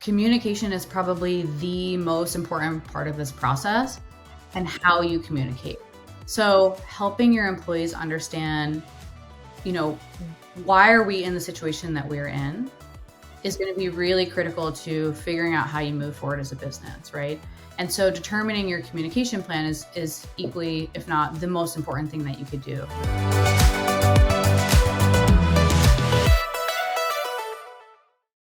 Communication is probably the most important part of this process, and how you communicate. So helping your employees understand, why are we in the situation that we're in is going to be really critical to figuring out how you move forward as a business, right? And so determining your communication plan is equally, if not the most important thing that you could do.